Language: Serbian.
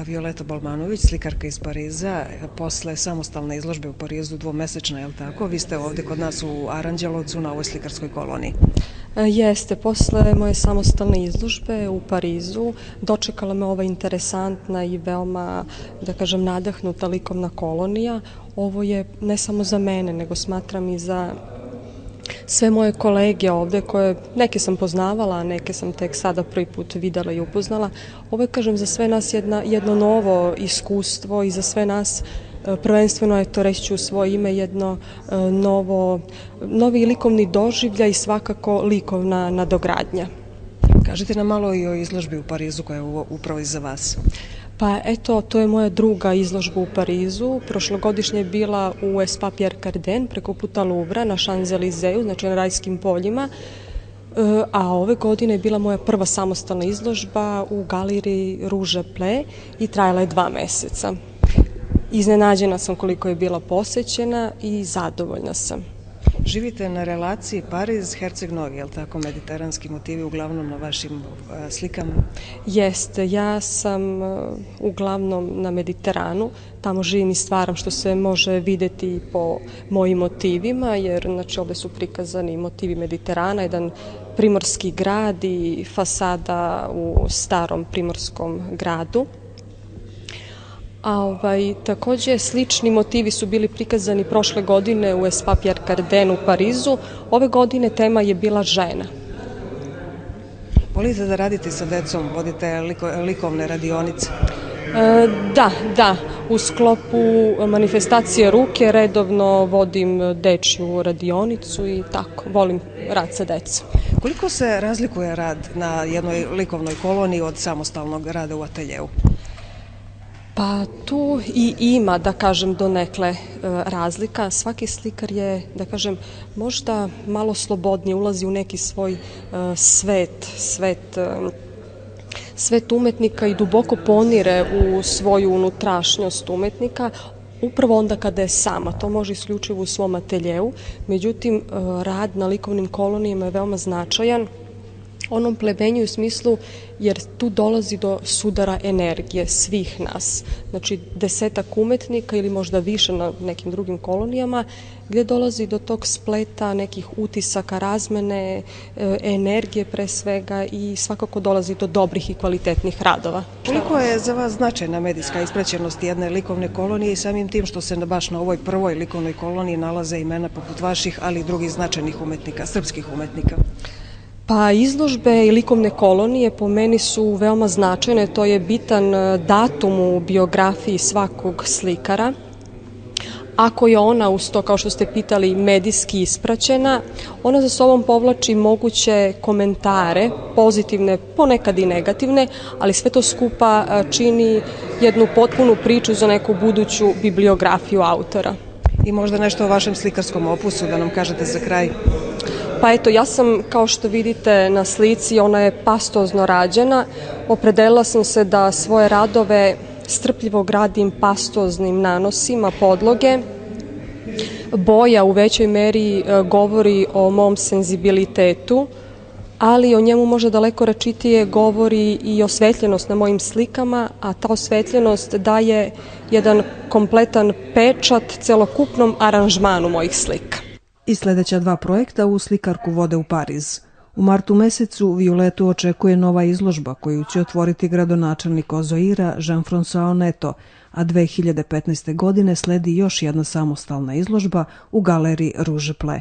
Violeta Balmanović, slikarka iz Pariza, posle samostalne izložbe u Parizu, dvomesečna, je li tako? Vi ste ovde kod nas u Aranđelovcu na ovoj slikarskoj koloniji. Jeste, posle moje samostalne izložbe u Parizu dočekala me ova interesantna i veoma, da kažem, nadahnuta likovna kolonija. Ovo je ne samo za mene, nego smatram i za sve moje kolege ovde, koje neke sam poznavala, a neke sam tek sada prvi put videla i upoznala. Ovo je, kažem, za sve nas jedno novo iskustvo i za sve nas prvenstveno je to, reći ću u svoje ime, jedno novi likovni doživljaj i svakako likovna nadogradnja. Kažite nam malo i o izložbi u Parizu koja je upravo iza vas. Pa eto, to je moja druga izložba u Parizu. Prošlogodišnja je bila u Espace Pierre Cardin, preko puta Louvra, na Champs-Élysées, znači na Rajskim poljima. A ove godine je bila moja prva samostalna izložba u galeriji Rouge Play i trajala je 2 meseca. Iznenađena sam koliko je bila posećena i zadovoljna sam. Živite na relaciji Pariz-Herceg-Novi, je li tako, mediteranski motivi uglavnom na vašim slikama? Jeste, ja sam uglavnom na Mediteranu, tamo živim i stvaram, što se može videti po mojim motivima, jer znači ovde su prikazani motivi Mediterana, jedan primorski grad i fasada u starom primorskom gradu. Takođe, slični motivi su bili prikazani prošle godine u Espace Pierre Cardin u Parizu. Ove godine tema je bila žena. Volite da radite sa decom, vodite likovne radionice? Da. U sklopu manifestacije ruke redovno vodim dečju radionicu i tako, volim rad sa decom. Koliko se razlikuje rad na jednoj likovnoj koloniji od samostalnog rada u ateljeu? Pa tu i ima, da kažem, donekle razlika. Svaki slikar je, da kažem, možda malo slobodnije, ulazi u neki svoj svet umetnika i duboko ponire u svoju unutrašnjost umetnika, upravo onda kada je sama. To može isključivo u svom ateljeu. Međutim, rad na likovnim kolonijama je veoma značajan, onom plemenju u smislu jer tu dolazi do sudara energije svih nas. Znači 10 umetnika ili možda više na nekim drugim kolonijama gde dolazi do tog spleta nekih utisaka, razmene, energije pre svega i svakako dolazi do dobrih i kvalitetnih radova. Koliko je za vas značajna medijska ispraćenost jedne likovne kolonije i samim tim što se baš na ovoj prvoj likovnoj koloniji nalaze imena poput vaših, ali i drugih značajnih umetnika, srpskih umetnika? Pa izložbe i likovne kolonije po meni su veoma značajne, to je bitan datum u biografiji svakog slikara. Ako je ona uz to, kao što ste pitali, medijski ispraćena, ona za sobom povlači moguće komentare, pozitivne, ponekad i negativne, ali sve to skupa čini jednu potpunu priču za neku buduću bibliografiju autora. I možda nešto o vašem slikarskom opusu da nam kažete za kraj? Pa eto, ja sam, kao što vidite na slici, ona je pastozno rađena. Opredelila sam se da svoje radove strpljivo gradim pastoznim nanosima podloge. Boja u većoj meri govori o mom senzibilitetu, ali o njemu možda daleko rečitije govori i osvetljenost na mojim slikama, a ta osvetljenost daje jedan kompletan pečat celokupnom aranžmanu mojih slika. I sledeća 2 projekta u slikarku vode u Pariz. U martu mesecu Violetu očekuje nova izložba koju će otvoriti gradonačelnik Ozoira Jean-François Neto, a 2015. godine sledi još jedna samostalna izložba u galeriji Rouge Play.